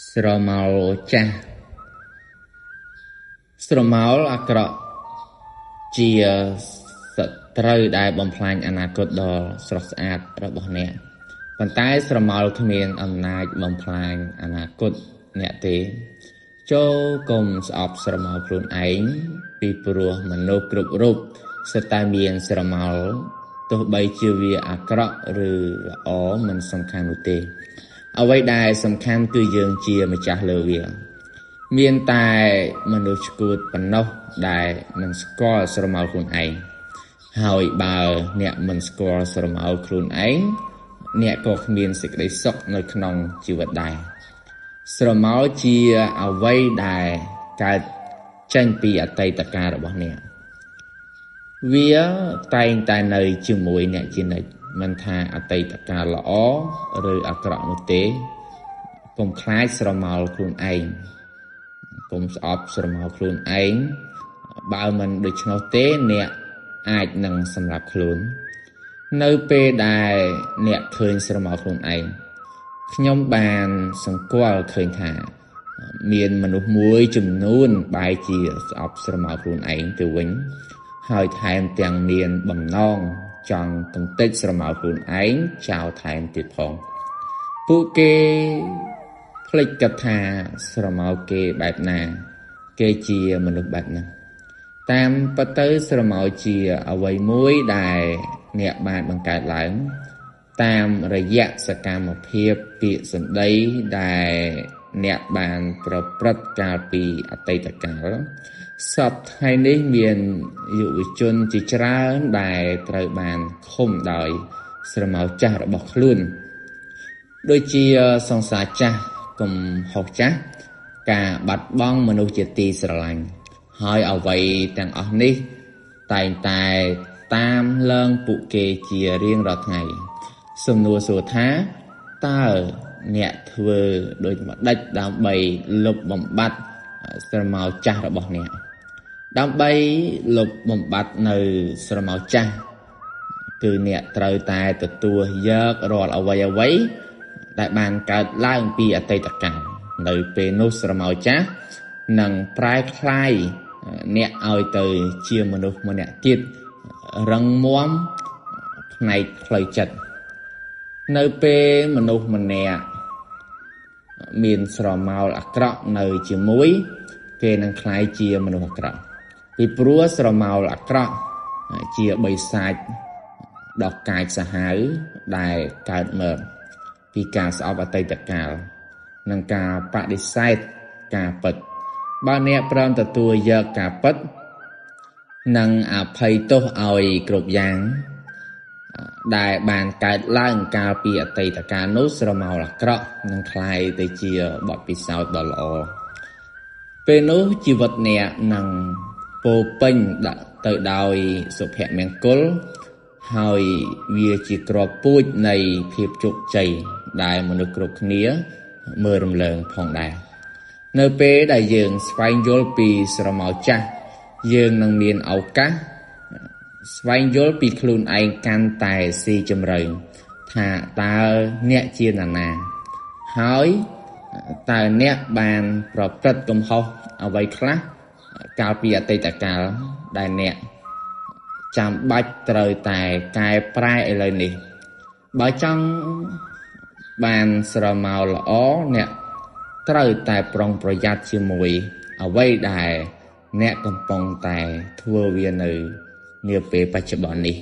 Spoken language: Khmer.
ស្រមោលចាស់ស្រមោលអាក្រក់ជាសត្រូវដែលបំផ្លាញអនាគតដ៏ស្រស់ស្អាតរបស់អ្នកប៉ុន្តែស្រមោលគ្មានអំណាចបំផ្លាញអនាគតអ្នកទេចូលកុំស្អប់ស្រមោលខ្លួនឯងពីព្រោះមនុស្សគ្រប់រូបសុទ្ធតែមានស្រមោលទោះបីជាវាអាក្រក់ឬល្អមិនសំខាន់នោះទេអ្វីដែលសំខាន់គឺយើងជាម្ចាស់លើវាមានតែមនុស្សឆ្កួតប៉ុណ្ណោះដែលមិនស្គាល់ស្រមោលខ្លួនឯងហើយបើអ្នកមិនស្គាល់ស្រមោលខ្លួនឯងអ្នកក៏គ្មានសេចក្តីសុខនៅក្នុងជីវិតដែរស្រមោលជាអ្វីដែលកើតចេញពីអតីតកាលរបស់អ្នកវាតែងតែនៅជាមួយអ្នកជានិច្ចមិនថាអតីតកាលល្អឬអាក្រក់នោះទេកុំខ្លាចស្រមោលខ្លួនឯងកុំស្អប់ស្រមោលខ្លួនឯងបើមិនដូច្នោះទេអ្នកអាចនឹងសម្លាប់ខ្លួននៅពេលដែលអ្នកឃើញស្រមោលខ្លួនឯងខ្ញុំបានសង្កល់ឃើញថាមានមនុស្សមួយចំនួនបែរជាស្អប់ស្រមោលខ្លួនឯងទៅវិញហើយថែមទាំងមានបំណងចង់កំទេចស្រមោលខ្លួនឯងចោលថែមទៀតផងពួកគេភ្លេចគិតថាស្រមោលគេបែបណាគេជាមនុស្សបែបហ្នឹងតាមពិតទៅស្រមោលជាអ្វីមួយដែលអ្នកបានបង្កើតឡើងតាមរយៈសកម្មភាពពាក្យសម្ដីដែលអ្នកបានប្រព្រឹត្តកាលពីអតីតកាលសពថ្ងៃនេះមានយុវជនជាច្រើនដែលត្រូវបានឃុំដោយស្រមោលចាស់របស់ខ្លួនដូចជាសង្សារចាស់កំហុសចាស់ការបាត់បង់មនុស្សជាទីស្រឡាញ់ហើយអ្វីទាំងអស់នេះតែងតែតាមឡើងពួកគេជារៀងរាល់ថ្ងៃសំណួរសួរថាតើអ្នកធ្វើដូចម្ដេចដើម្បីលុបបំបាត់ស្រមោលចាស់របស់អ្នកដើម្បីលុបបំបាត់នៅស្រមោលចាស់គឺអ្នកត្រូវតែទទួលយករាល់អ្វីដែលបានកើតឡើងពីអតីតកាលនៅពេលនោះស្រមោលចាស់នឹងប្រែក្លាយអ្នកឲ្យទៅជាមនុស្សម្នាក់ទៀតរឹងមាំផ្នែកផ្លូវចិត្តនៅពេលមនុស្សម្នាក់មានស្រមោលអាក្រក់នៅជាមួយគេនឹងក្លាយជាមនុស្សអាក្រក់ពីព្រោះស្រមោលអាក្រក់ជាបិសាចដ៏កាចសាហាវដែលកើតមកពីការស្អប់អតីតកាលនិងការបដិសេធការពិតបើអ្នកព្រមទទួលយកការពិតនិងអភ័យទោសឲ្យគ្រប់យ៉ាងដែលបានកើតឡើងកាលពីអតីតកាលនោះស្រមោលអាក្រក់នឹងคล้ายទៅជាបទពិសោធន៍ដ៏ល្អពេលនោះជីវិតអ្នកនឹងពោពេញទៅដោយសុភមង្គលហើយវាជាគ្រាប់ពូជនៃភាពជោគជ័យដែលមនុស្សគ្រប់គ្នាមើលរំលងផងដែរនៅពេលដែលយើងស្វែងយល់ពីស្រមោលចាស់យើងនឹងមានឱកាសស្វែងយល់ពីខ្លួនឯងកាន់តែស៊ីជម្រៅថាតើអ្នកជានរណាហើយតើអ្នកបានប្រព្រឹត្តកំហុសអ្វីខ្លះកាលពីអតីតកាលដែលអ្នកចាំបាច់ត្រូវតែកែប្រែឥឡូវនេះបើចង់បានស្រមោលល្អអ្នកត្រូវតែប្រុងប្រយ័ត្នជាមួយអ្វីដែលអ្នកកំពុងតែធ្វើវានៅនាពេលបច្ចុប្បន្ននេះ